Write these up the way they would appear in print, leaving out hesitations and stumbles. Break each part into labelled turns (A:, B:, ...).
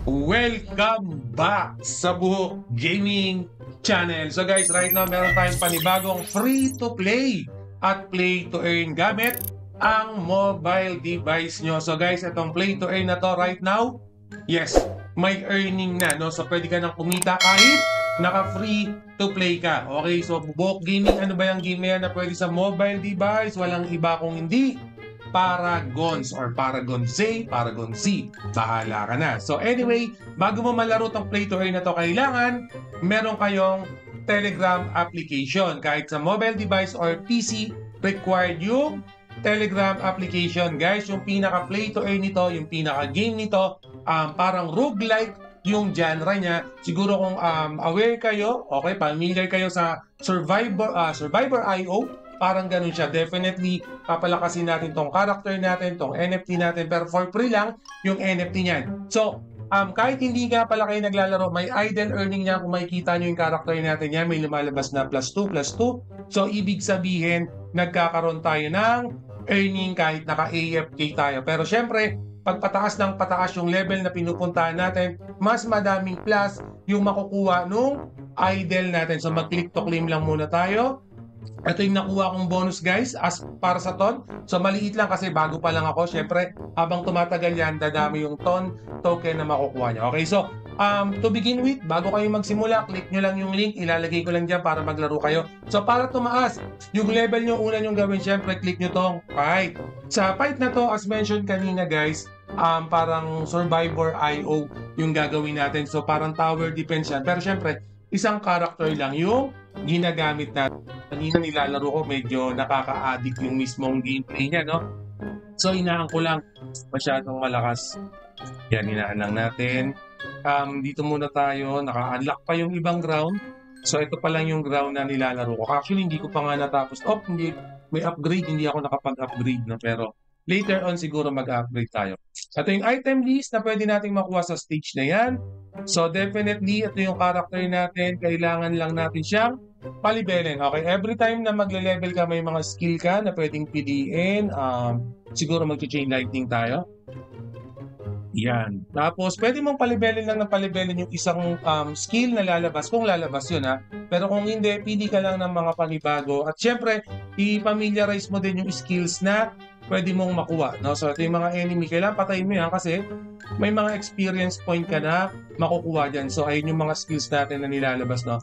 A: Welcome back sa Buhok Gaming Channel. So guys, right now meron tayong panibagong free-to-play at play-to-earn gamit ang mobile device nyo. So guys, itong play-to-earn na to right now, yes, may earning na, no? So pwede ka nang kumita kahit naka-free to play ka. Okay, so Buhok Gaming, ano ba yung game na yan na pwede sa mobile device? Walang iba kung hindi Paragons or Paragon C, Paragon C. Bahala ka na. So anyway, bago mo malaro tong play-to-earn na to, kailangan meron kayong Telegram application. Kahit sa mobile device or PC, required yung Telegram application. Guys, yung pinaka-play-to-earn nito, yung pinaka-game nito, parang roguelike yung genre niya. Siguro kung aware kayo, okay, familiar kayo sa Survivor.io, parang ganun siya. Definitely, papalakasin natin tong character natin, tong NFT natin, pero for free lang yung NFT niyan. So, kahit hindi nga pala kayo naglalaro, may idle earning niya. Kung makikita nyo yung character natin niya, may lumalabas na +2, +2. So, ibig sabihin, nagkakaroon tayo ng earning kahit naka-AFK tayo. Pero syempre, pag pataas ng pataas yung level na pinupuntahan natin, mas madaming plus yung makukuha nung idle natin. So, mag-click to claim lang muna tayo. Ito yung nakuha kong bonus guys as para sa ton. So maliit lang kasi bago pa lang ako. Syempre habang tumatagal yan, dadami yung ton token na makukuha nyo. Okay, so to begin with, bago kayo magsimula, click nyo lang yung link. Ilalagay ko lang dyan para maglaro kayo. So para tumaas yung level nyo, una nyo gawin, syempre click nyo tong fight. Sa fight na to, as mentioned kanina guys, parang Survivor.io yung gagawin natin. So parang tower defense yan. Pero syempre, isang character lang yung ginagamit natin. Kanina nilalaro ko, medyo nakaka-addict yung mismong gameplay niya, no? So, inaan ko lang. Masyadong malakas. Yan, inaan lang natin. Dito muna tayo. Naka-unlock pa yung ibang ground. So, ito pa lang yung ground na nilalaro ko. Actually, hindi ko pa nga natapos. Oh, hindi. May upgrade. Hindi ako nakapag-upgrade, no? Pero, later on, siguro mag-upgrade tayo. Ito yung item list na pwede nating makuha sa stage na yan. So, definitely, ito yung character natin. Kailangan lang natin siyang palibelin. Okay, every time na magle-level ka, may mga skill ka na pwedeng piliin. Siguro mag-chain lightning tayo. Yan. Tapos, pwede mong palibelin lang ng palibelin yung isang skill na lalabas. Kung lalabas yun, ha. Pero kung hindi, pili ka lang ng mga panibago. At syempre, i-familiarize mo din yung skills na pwede mong makuha. No? So, ito yung mga enemy. Kailangan patayin mo yan kasi may mga experience point ka na makukuha dyan. So, ayun yung mga skills natin na nilalabas. No?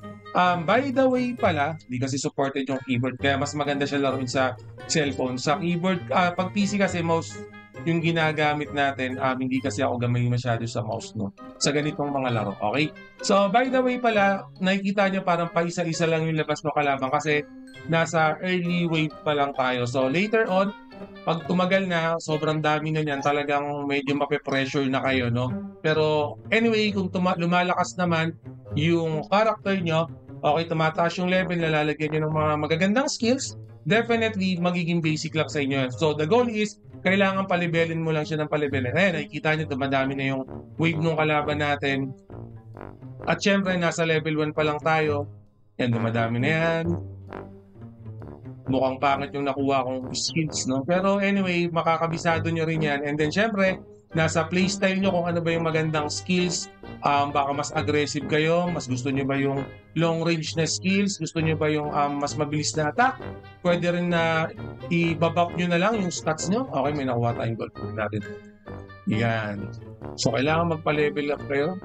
A: By the way pala, hindi kasi supported yung keyboard. Kaya mas maganda siya laruin sa cellphone. Sa keyboard, pag PC kasi mouse yung ginagamit natin, hindi kasi ako gamay masyado sa mouse, no? Sa ganitong mga laro, okay? So, by the way pala, nakikita nyo parang paisa-isa lang yung labas ng kalaban kasi nasa early wave pa lang tayo. So, later on, pag tumagal na, sobrang dami na niyan, talagang medyo mape-pressure na kayo, no? Pero, anyway, kung lumalakas naman yung character nyo, okay, tumataas yung level, nalalagyan nyo ng mga magagandang skills, definitely, magiging basic lang sa inyo. So, the goal is, kailangan palibelin mo lang siya ng palibelin. Ayan, nakikita nyo, dumadami na yung wave ng kalaban natin. At syempre, nasa level 1 pa lang tayo. Yan, dumadami na yan. Mukhang pangit yung nakuha kong skills, no? Pero anyway, makakabisado nyo rin yan. And then, syempre, nasa playstyle nyo kung ano ba yung magandang skills. Baka mas aggressive kayo, mas gusto nyo ba yung long range na skills, gusto nyo ba yung mas mabilis na attack, pwede rin na i-buff nyo na lang yung stats nyo. Okay, may nakuha tayong gold natin. Yan. So, kailangan magpa-level up kayo.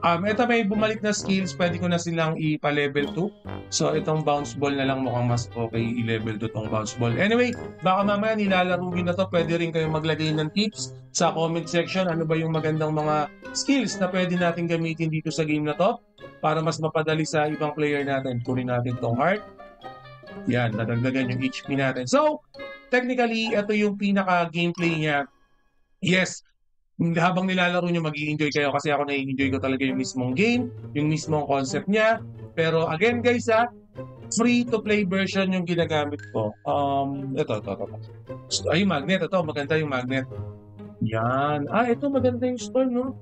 A: Ito may bumalik na skills, pwede ko na silang ipa-level 2. So, itong bounce ball na lang mukhang mas okay i-level 2 itong bounce ball. Anyway, baka mamaya nilalaro na to, pwede rin kayong maglagay ng tips sa comment section. Ano ba yung magandang mga skills na pwede natin gamitin dito sa game na to para mas mapadali sa ibang player natin. Kunin natin itong heart. Yan, nadagdagan yung HP natin. So, technically, ito yung pinaka-gameplay niya. Yes, habang nilalaro nyo, mag-i-enjoy kayo kasi ako na-enjoy ko talaga yung mismong game, yung mismong concept niya. Pero again guys, free-to-play version yung ginagamit ko. Ito. Ay, magnet. Ito, maganda yung magnet. Yan. Ito, maganda yung store, no?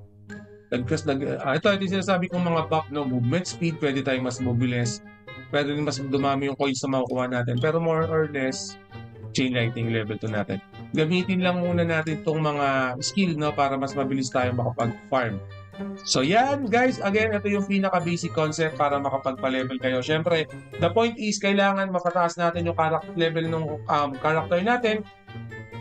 A: Ito yung sinasabi kong mga buff, no? Movement speed, pwede tayong mas mobiles. Pwede rin mas dumami yung coins na makukuha natin. Pero more or less, chain lightning level 2 natin. Gamitin lang muna natin itong mga skill, no, para mas mabilis tayo makapag-farm. So yan guys, again, ito yung pinaka-basic concept para makapagpa-level kayo. Syempre, the point is, kailangan mapataas natin yung character level ng character natin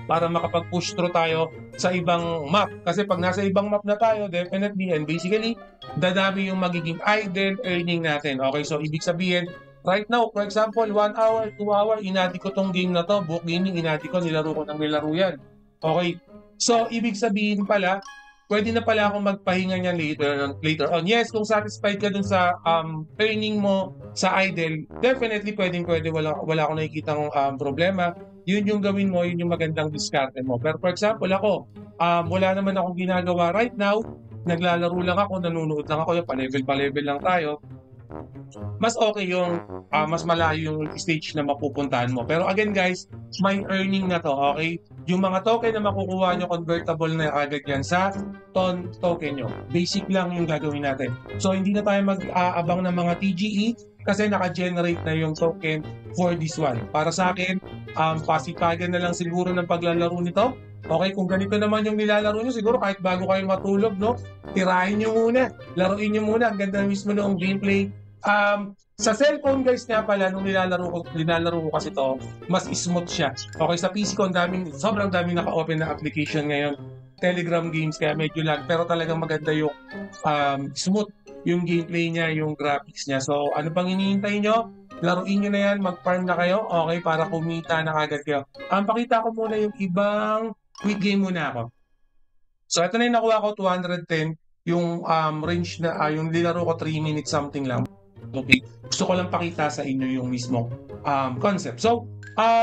A: para makapag-push through tayo sa ibang map. Kasi pag nasa ibang map na tayo, definitely and basically, dadami yung magiging idle earning natin. Okay, so ibig sabihin, right now, for example, 1 hour, 2 hour, inati ko tong game na to, book gaming, inati ko, nilaro ko ng nilaro yan. Okay, so ibig sabihin pala, pwede na pala akong magpahinga niyan later on. Yes, kung satisfied ka dun sa earning mo sa idle, definitely pwede wala akong nakikitang problema. Yun yung gawin mo, yun yung magandang diskarte mo. Pero for example, ako, wala naman akong ginagawa right now, naglalaro lang ako, nanonood lang ako, pa-level lang tayo. Mas okay yung mas malayo yung stage na mapupuntahan mo. Pero again guys, may earning na to, okay? Yung mga token na makukuha nyo, convertible na agad yan sa token nyo. Basic lang yung gagawin natin. So hindi na tayo mag-aabang ng mga TGE kasi naka-generate na yung token for this one. Para sa akin, pasipagan na lang siguro ng paglalaro nito. Okay, kung ganito naman yung nilalaro nyo, siguro kahit bago kayong matulog, no? Tirahin nyo muna, laruin nyo muna. Ang ganda mismo ng gameplay. Sa cellphone guys nga pala, nung nilalaro ko kasi to, mas smooth siya. Okay, sa PC ko, sobrang daming naka-open na application ngayon. Telegram games, kaya medyo lag. Pero talagang maganda yung smooth yung gameplay niya, yung graphics niya. So, ano pang hinihintay nyo? Laruin nyo na yan, mag-farm na kayo, okay, para kumita na agad kayo. Pakita ko muna yung ibang quick game muna ako. So, ito na yung nakuha ko, 210. Yung range na, yung nilaro ko 3 minutes something lang. Okay, gusto ko lang pakita sa inyo yung mismo concept. So,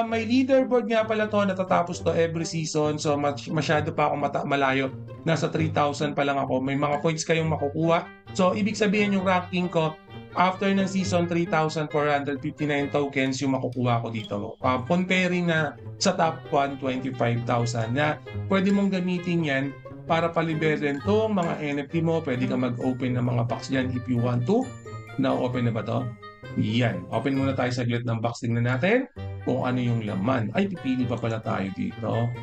A: may leaderboard nga pala to, natatapos to every season. So, masyado pa ako malayo. Nasa 3,000 pa lang ako. May mga points kayong makukuha. So, ibig sabihin yung ranking ko, after ng season, 3,459 tokens yung makukuha ko dito. Comparing na sa top 1, 25,000 na pwede mong gamitin yan para palibelin to mga NFT mo. Pwede ka mag-open ng mga packs dyan if you want to. Now, open na ba to? Yan. Open muna tayo saglit ng box. Tingnan natin kung ano yung laman. Ay, pipili pa pala tayo dito.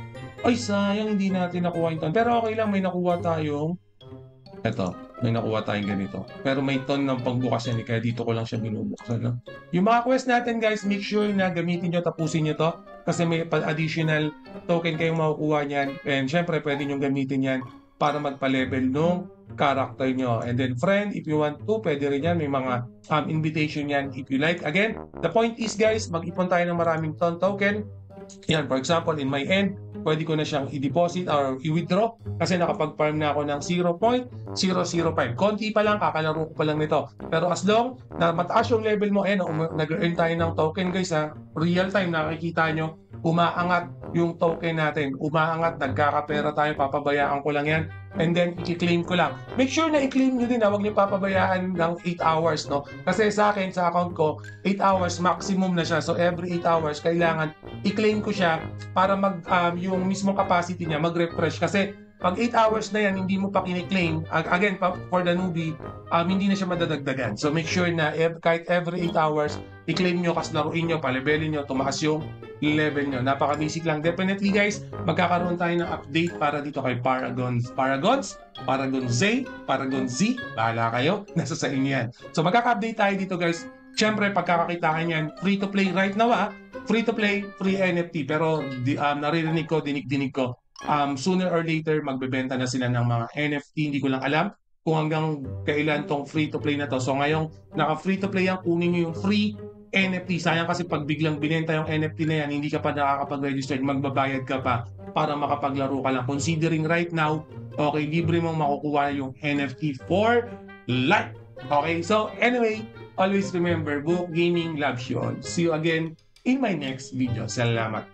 A: Ay, sayang, hindi natin nakuha yung ton. Pero okay lang, may nakuha tayong eto, may nakuha tayong ganito. Pero may ton ng pagbukas yan, kaya dito ko lang siya binubuksan. No? Yung mga quest natin, guys, make sure na gamitin nyo, tapusin nyo to. Kasi may additional token kayong makukuha niyan. And syempre, pwede nyo gamitin yan para magpa-level nung character nyo. And then, friend, if you want to, pwede rin yan. May mga invitation yan if you like. Again, the point is, guys, mag-ipon tayo ng maraming ton token. Yan, for example, in my end, pwede ko na siyang i-deposit or i-withdraw kasi nakapag-farm na ako ng 0.005. Konti pa lang, kakalaro ko pa lang nito. Pero as long na mataas yung level mo, nag-earn tayo ng token, guys, ha. Real time, nakikita nyo, umaangat yung token natin. Umaangat, nagkakapera tayo, papabayaan ko lang yan. And then, i-claim ko lang. Make sure na i-claim nyo din, huwag nyo papabayaan ng 8 hours, no? Kasi sa akin, sa account ko, 8 hours maximum na siya. So, every 8 hours, kailangan i-claim ko siya para yung mismo capacity niya mag-refresh. Kasi, pag 8 hours na yan, hindi mo pa kiniklaim, again, for the newbie, hindi na siya madadagdagan. So, make sure na kahit every 8 hours, i-claim nyo, kas laruin nyo, palibelin nyo, tumaas yung level nyo. Napaka-basic lang. Definitely, guys, magkakaroon tayo ng update para dito kay Paragon Z, Paragon Z, bahala kayo, nasa sa inyo yan. So, magkaka-update tayo dito, guys. Siyempre, pagkakakitaan yan, free-to-play right now, free-to-play, free NFT. Pero, naririnig ko, dinig ko, sooner or later, magbebenta na sila ng mga NFT. Hindi ko lang alam kung hanggang kailan tong free-to-play na to. So, ngayong naka-free-to-play yan, kunin nyo yung free NFT. Sayang kasi pag biglang binenta yung NFT na yan, hindi ka pa nakakapag-register, magbabayad ka pa para makapaglaro ka lang. Considering right now, okay, libre mong makukuha yung NFT for life. Okay, so anyway, always remember, Book Gaming loves you all. See you again in my next video. Salamat.